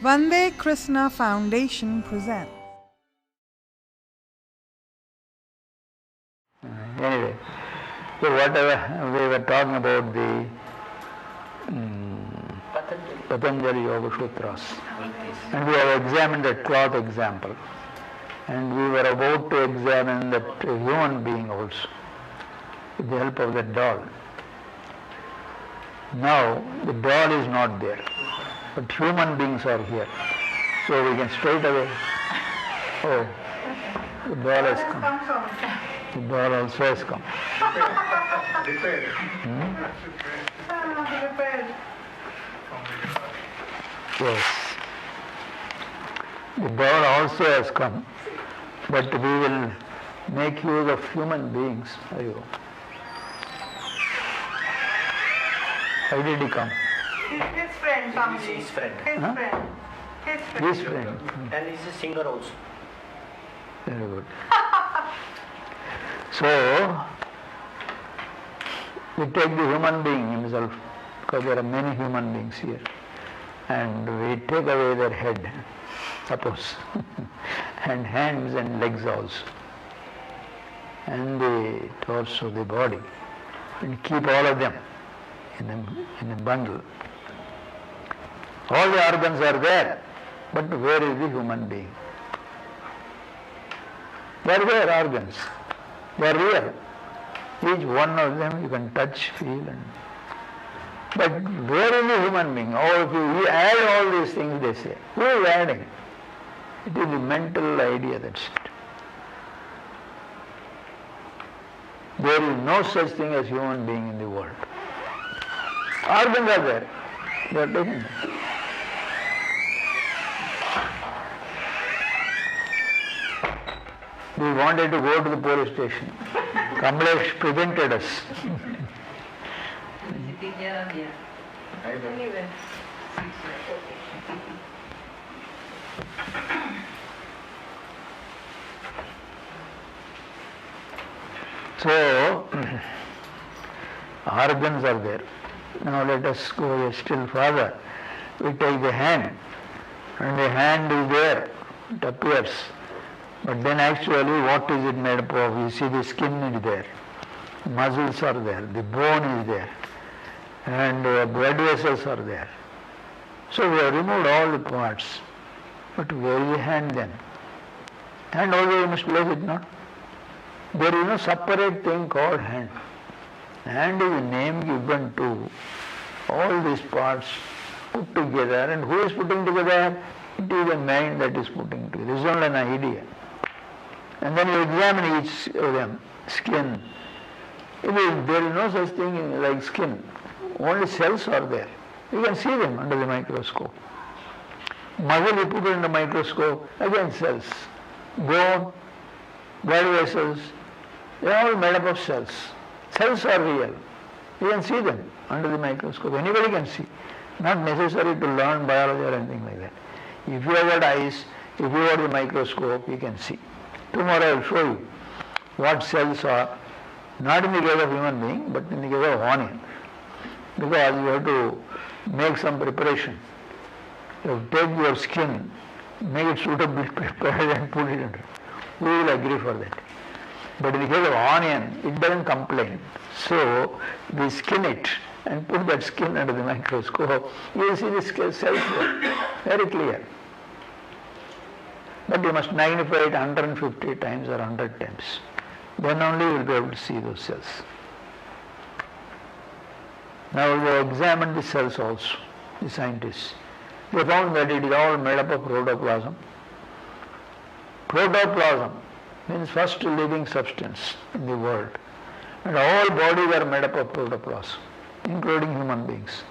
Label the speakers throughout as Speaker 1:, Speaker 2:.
Speaker 1: Vande Krishna Foundation presents.
Speaker 2: Anyway, so whatever we were talking about the Patanjali Yoga Sutras, and we have examined that cloth example, and we were about to examine that human being also, with the help of that doll. Now, the doll is not there, but human beings are here. So we can straight away, oh, the doll has come. The doll also has come.
Speaker 3: Repaired.
Speaker 2: Yes. The doll also has come, but we will make use of human beings. How did he come?
Speaker 4: His friend comes.
Speaker 3: His friend.
Speaker 4: His
Speaker 2: Huh?
Speaker 4: friend. His friend.
Speaker 2: His friend.
Speaker 3: And he's a singer also.
Speaker 2: Very good. So, we take the human being himself, because there are many human beings here, and we take away their head, suppose, and hands and legs also, and the torso, the body, and keep all of them in a bundle. All the organs are there, but where is the human being? They are there, organs. They are real. Each one of them you can touch, feel, but where is the human being? Oh, if you add all these things, they say. Who is adding? It is the mental idea, that's it. There is no such thing as human being in the world. Organs are there. They are taken. We wanted to go to the police station. Kamlesh prevented us.
Speaker 4: Anyway.
Speaker 2: So, organs are there. Now let us go still further. We take the hand, and the hand is there, it appears. But then actually what is it made up of? You see the skin is there, muscles are there, the bone is there, and blood vessels are there. So we have removed all the parts. But where is the hand then? Hand also you must place it, no? There is no separate thing called hand. Hand is a name given to all these parts put together, and who is putting together? It is the mind that is putting together. It is only an idea. And then you examine each of them, skin. There is no such thing like skin. Only cells are there. You can see them under the microscope. Muscle, you put it in the microscope, again cells. Bone, blood vessels, they are all made up of cells. Cells are real. You can see them under the microscope. Anybody can see. Not necessary to learn biology or anything like that. If you have got eyes, if you have the microscope, you can see. Tomorrow I will show you what cells are, not in the case of human being, but in the case of onion. Because you have to make some preparation. You have to take your skin, make it suitably prepared and put it under. We will agree for that. But in the case of onion, it doesn't complain. So we skin it and put that skin under the microscope. You will see the cells there, very clear. But you must magnify it 150 times or 100 times. Then only you will be able to see those cells. Now we have examined the cells also, the scientists. They found that it is all made up of protoplasm. Protoplasm means first living substance in the world. And all bodies are made up of protoplasm, including human beings.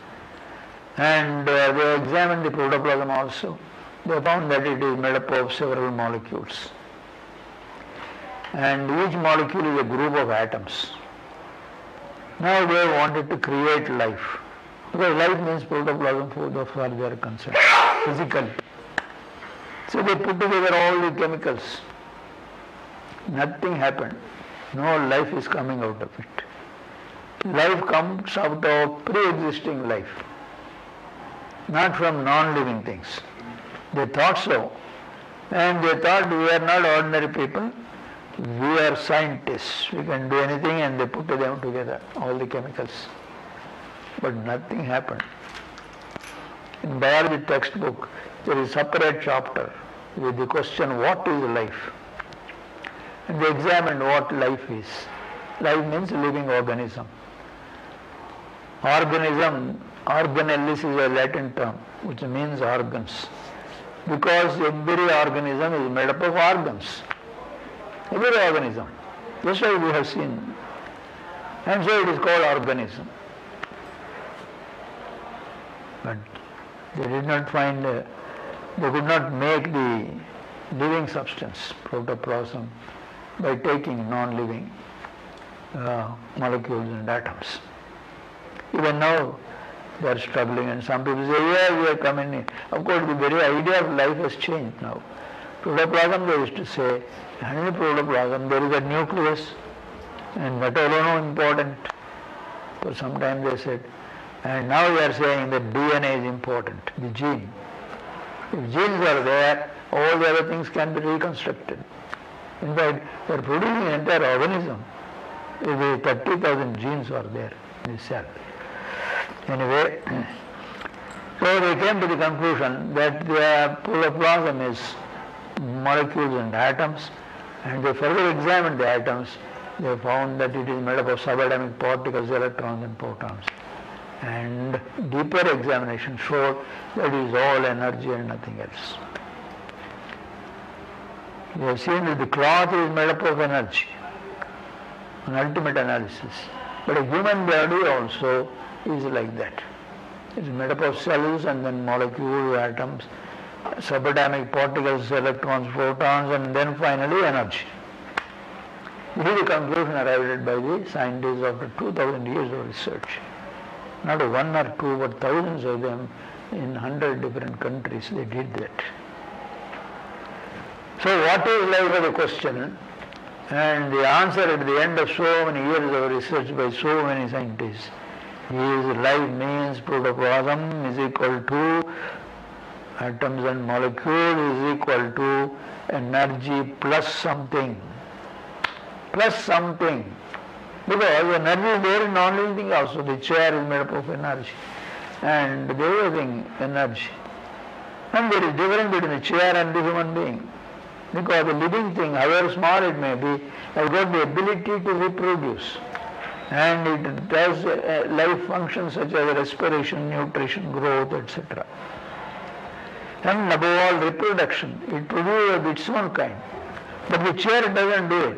Speaker 2: And they examined the protoplasm also. They found that it is made up of several molecules. And each molecule is a group of atoms. Now they wanted to create life. Because life means protoplasm for the far they are concerned, physically. So they put together all the chemicals. Nothing happened. No life is coming out of it. Life comes out of pre-existing life, not from non-living things. They thought so. And they thought we are not ordinary people, we are scientists, we can do anything, and they put them together, all the chemicals. But nothing happened. In biology textbook, there is a separate chapter with the question, what is life? And they examined what life is. Life means living organism. Organism, organellis is a Latin term, which means organs. Because every organism is made up of organs. Every organism. Just like we have seen. And so it is called organism. But they did not find, they could not make the living substance, protoplasm, by taking non-living molecules and atoms. Even now they are struggling, and some people say, yeah, we are coming in. Of course, the very idea of life has changed now. Protoplasm, they used to say, and in the protoplasm there is a nucleus, and that alone is important. For some time they said, and now they are saying that DNA is important, the gene. If genes are there, all the other things can be reconstructed. In fact, they are producing an entire organism. If 30,000 genes are there in the cell. Anyway, so they came to the conclusion that the protoplasm is molecules and atoms, and they further examined the atoms. They found that it is made up of subatomic particles, electrons and protons. And deeper examination showed that it is all energy and nothing else. We have seen that the cloth is made up of energy, an ultimate analysis. But a human body also is like that. It is made up of cells and then molecules, atoms, subatomic particles, electrons, protons, and then finally energy. This is the conclusion arrived at by the scientists after 2000 years of research. Not one or two, but thousands of them in 100 different countries, they did that. So what is life is the question, and the answer at the end of so many years of research by so many scientists is life means protoplasm is equal to atoms and molecules is equal to energy plus something. Plus something. Because energy is there in non-living thing also. The chair is made up of energy. And the other thing, energy. And there is difference between the chair and the human being. Because the living thing, however small it may be, has got the ability to reproduce. And it does life functions such as respiration, nutrition, growth, etc. And above all, reproduction. It produces of its own kind. But the chair doesn't do it.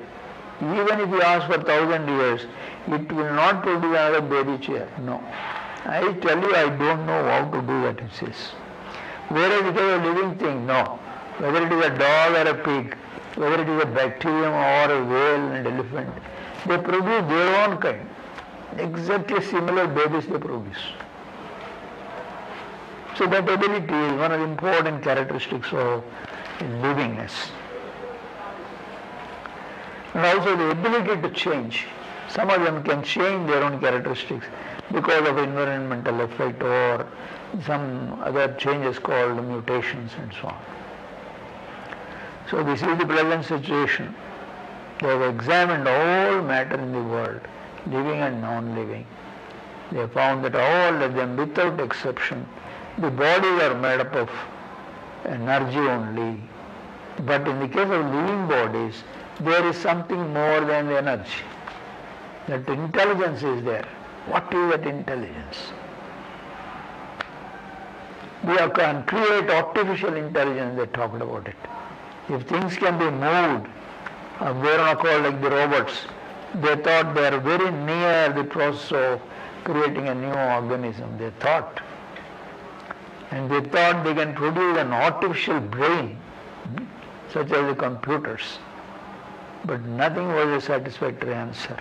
Speaker 2: Even if you ask for 1,000 years, it will not produce another baby chair. No. I tell you, I don't know how to do that, it says. Whereas it is a living thing, no. Whether it is a dog or a pig, whether it is a bacterium or a whale and elephant, they produce their own kind. Exactly similar babies they produce. So that ability is one of the important characteristics of livingness. And also the ability to change. Some of them can change their own characteristics because of environmental effect or some other changes called mutations and so on. So this is the present situation. They have examined all matter in the world, living and non-living. They have found that all of them, without exception, the bodies are made up of energy only. But in the case of living bodies, there is something more than the energy. That intelligence is there. What is that intelligence? We can create artificial intelligence, they talked about it. If things can be moved of their own accord like the robots, they thought they are very near the process of creating a new organism, they thought. And they thought they can produce an artificial brain, such as the computers. But nothing was a satisfactory answer,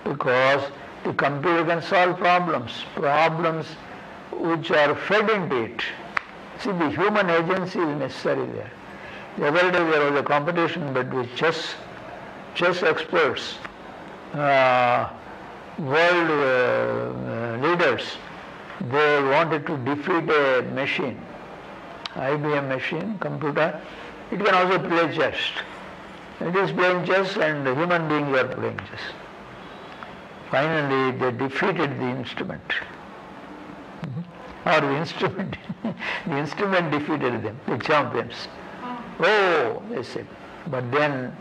Speaker 2: because the computer can solve problems which are fed into it. See, the human agency is necessary there. The other day there was a competition between chess experts, world leaders. They wanted to defeat a machine, IBM machine, computer, it can also play chess. It is playing chess and the human beings are playing chess. Finally, they defeated the instrument. Or the instrument, the instrument defeated them, the champions. Oh, they said. But then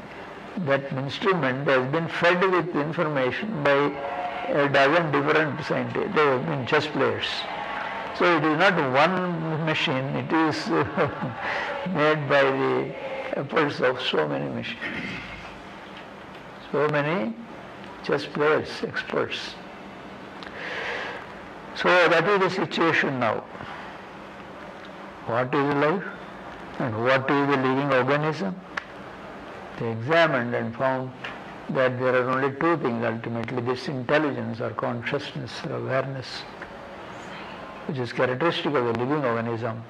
Speaker 2: that instrument has been fed with information by a dozen different scientists, they have been chess players. So it is not one machine, it is made by the efforts of so many machines. So many chess players, experts. So that is the situation now. What is life and what is the living organism? They examined and found that there are only two things ultimately, this intelligence or consciousness or awareness, which is characteristic of the living organism,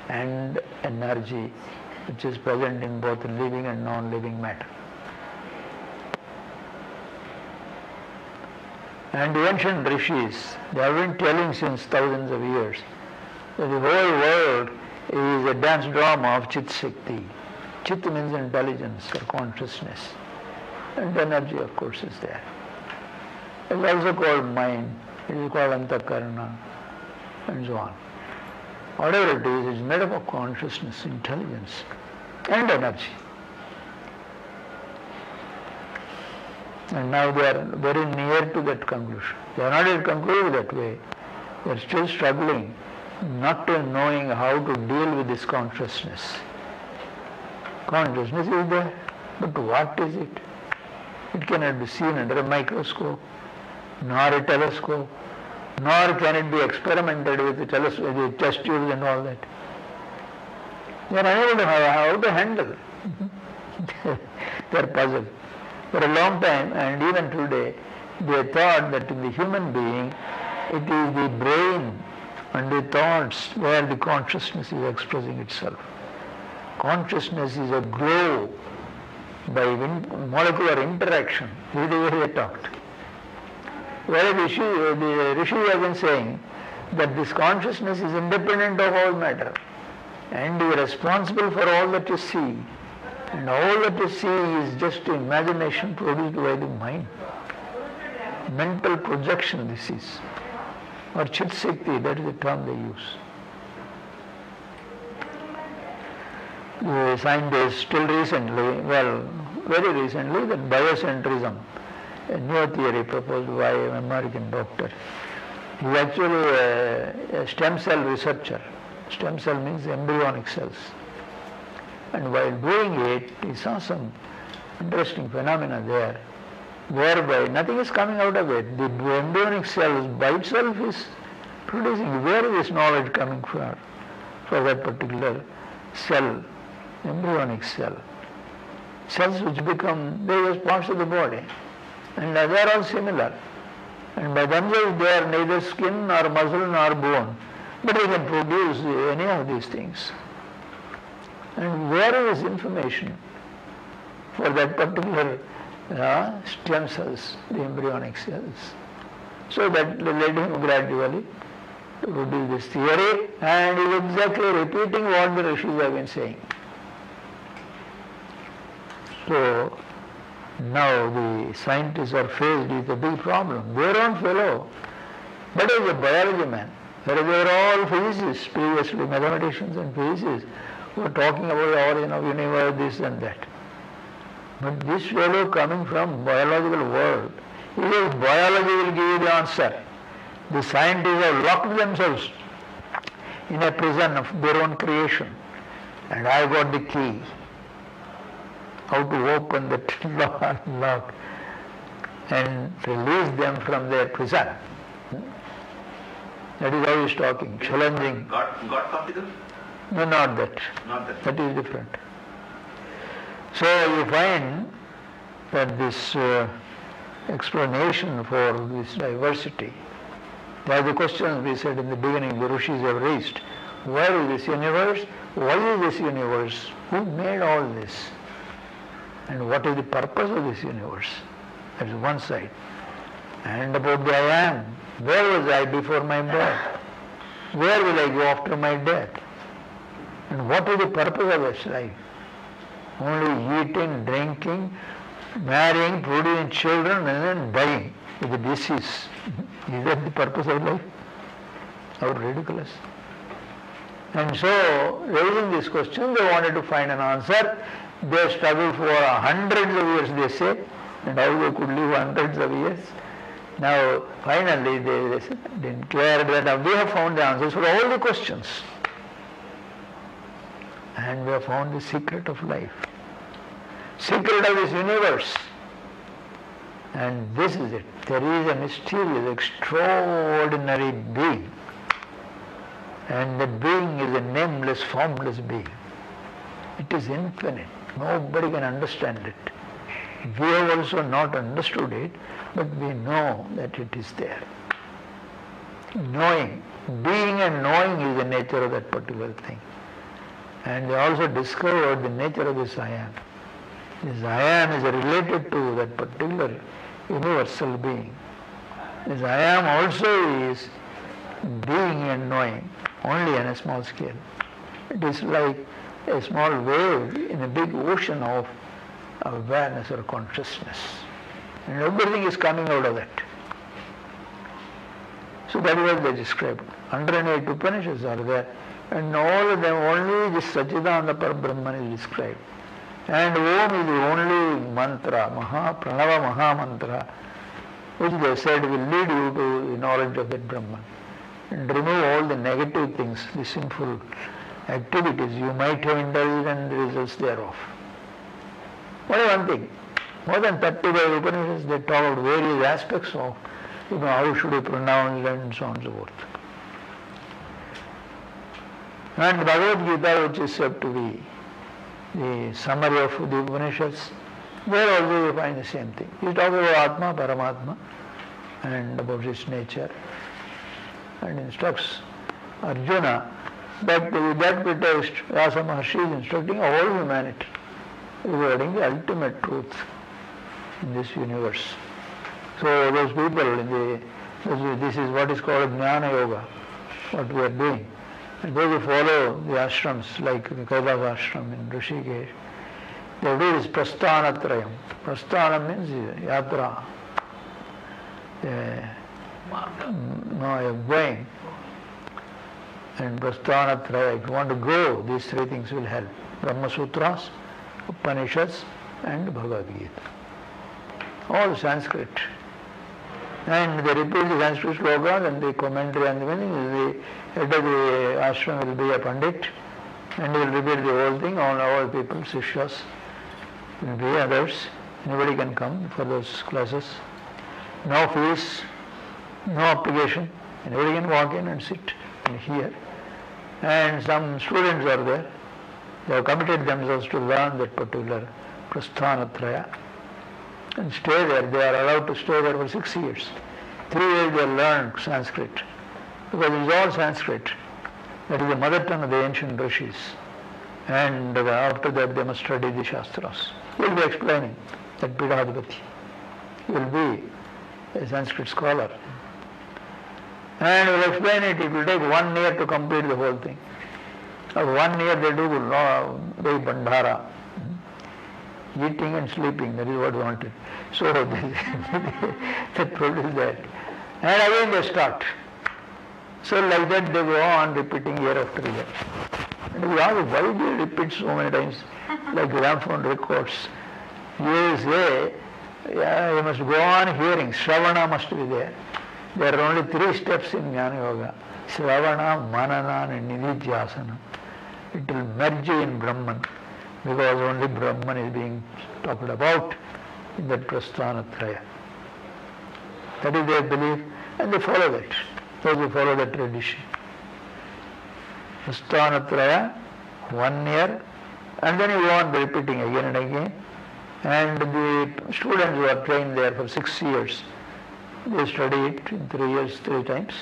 Speaker 2: and energy, which is present in both living and non-living matter. And the ancient rishis, they have been telling since thousands of years that the whole world is a dance drama of Chit Shakti. Chit means intelligence or consciousness, and energy of course is there. It is also called mind, it is called Vande krsna, and so on. Whatever it is made up of consciousness, intelligence, and energy. And now they are very near to that conclusion. They are not yet concluded that way. They are still struggling, not knowing how to deal with this consciousness. Consciousness is there, but what is it? It cannot be seen under a microscope, nor a telescope, nor can it be experimented with the test tubes and all that. They are unable to know how to handle. They are puzzled. For a long time, and even today, they thought that in the human being, it is the brain and the thoughts where the consciousness is expressing itself. Consciousness is a glow by molecular interaction. This is the way they talked. Whereas the Rishis have been saying that this consciousness is independent of all matter and is responsible for all that you see. And all that you see is just imagination produced by the mind. Mental projection this is. Or Chit Shakti, that is the term they use. The scientists till recently, very recently, that biocentrism, a new theory proposed by an American doctor. He is actually a stem cell researcher. Stem cell means embryonic cells. And while doing it, he saw some interesting phenomena there, whereby nothing is coming out of it. The embryonic cells by itself is producing. Where is this knowledge coming from? For that particular cell, embryonic cell. Cells which become various parts of the body. And they are all similar. And by themselves they are neither skin nor muscle nor bone. But they can produce any of these things. And where is information for that particular stem cells, the embryonic cells? So that led him gradually to produce this theory, and he is exactly repeating what the Rishis have been saying. So now the scientists are faced with a big problem. Their own fellow, but as a biology man, whereas they were all physicists previously, mathematicians and physicists, who are talking about the origin of universe, this and that. But this fellow coming from biological world, he says biology will give you the answer. The scientists have locked themselves in a prison of their own creation, and I got the key. How to open that lock and release them from their prison. That is how he is talking, challenging.
Speaker 5: God confidence?
Speaker 2: No, not that.
Speaker 5: Not that.
Speaker 2: That is different. So you find that this explanation for this diversity, by the questions we said in the beginning, the Rishis have raised. Where is this universe? Why is this universe? Who made all this? And what is the purpose of this universe? That is one side. And about the I am. Where was I before my birth? Where will I go after my death? And what is the purpose of this life? Only eating, drinking, marrying, producing children, and then dying with a disease. Is that the purpose of life? How ridiculous. And so, raising this question, they wanted to find an answer. They struggled for hundreds of years, they say, and how they could live hundreds of years. Now, finally, they declared that we have found the answers for all the questions. And we have found the secret of life, secret of this universe. And this is it. There is a mysterious, extraordinary being. And the being is a nameless, formless being. It is infinite. Nobody can understand it. We have also not understood it, but we know that it is there. Knowing, being and knowing is the nature of that particular thing. And they also discovered the nature of this I am. This I am is related to that particular universal being. This I am also is being and knowing, only on a small scale. It is like a small wave in a big ocean of awareness or consciousness. And everything is coming out of that. So that is what they described. 108 Upanishads are there. And all of them, only this Satchidananda Parabrahman is described. And Om is the only mantra, Pranava Maha Mantra, which they said will lead you to the knowledge of that Brahman. And remove all the negative things, the sinful activities you might have indulged and the results thereof. Only one thing. More than 35 Upanishads, they talk about various aspects of, how should you pronounce and so on and so forth. And Bhagavad Gita, which is said to be the summary of the Upanishads, there also you find the same thing. You talk about Atma, Paramatma, and about its nature, and instructs Arjuna that with that pretext, Ramana Maharshi is instructing all humanity regarding the ultimate truth in this universe. So those people, this is what is called Jnana Yoga, what we are doing. And those who follow the ashrams, like the Kailash ashram in Rishikesh, they do this prasthanatrayam. Prasthana means yatra. You're going. And prasthanatraya, if you want to go, these three things will help. Brahma Sutras, Upanishads, and Bhagavad Gita. All Sanskrit. And they repeat the Sanskrit slogas and the commentary and the meaning. The head of the ashram will be a pandit, and he will repeat the whole thing. All people, Sishyas, will be others. Anybody can come for those classes. No fees, no application. Anybody can walk in and sit and hear. And some students are there. They have committed themselves to learn that particular Prasthanatraya and stay there. They are allowed to stay there for 6 years. 3 years they learn Sanskrit, because it is all Sanskrit. That is the mother tongue of the ancient rishis. And after that they must study the Shastras. He will be explaining that Pidadipati. He will be a Sanskrit scholar. And he will explain it. It will take 1 year to complete the whole thing. After 1 year they do big bandhara. Eating and sleeping, that is what we wanted. So they produce that. And again they start. So like that they go on repeating year after year. And we ask, why do you repeat so many times? Like gramophone records. You say, you must go on hearing. Shravana must be there. There are only 3 steps in Jnana Yoga. Shravana, Manana and Nididhyasana. It will merge in Brahman, because only Brahman is being talked about in that Prasthanatraya. That is their belief, and they follow that. Those who follow that tradition. Prasthanatraya, 1 year, and then you go on repeating again and again. And the students who are trained there for 6 years, they study it in 3 years, 3 times.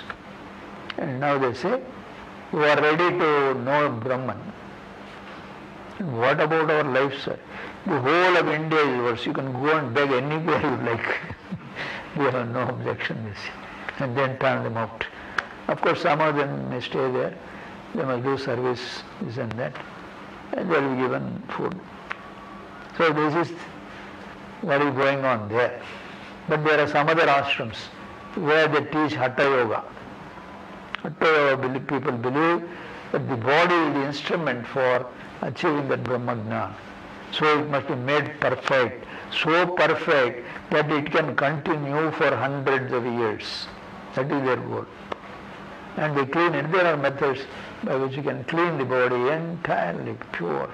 Speaker 2: And now they say, you are ready to know Brahman. And what about our life, sir? The whole of India is yours. You can go and beg anywhere you like. We have no objection, they say. And then turn them out. Of course, some of them may stay there. they must do service, this and that, and they will be given food. So this is what is going on there. But there are some other ashrams where they teach Hatha Yoga. Hatha Yoga people believe that the body is the instrument for achieving that Brahmajnana. So it must be made perfect, so perfect that it can continue for hundreds of years. That is their goal. And they clean it. There are methods by which you can clean the body entirely pure.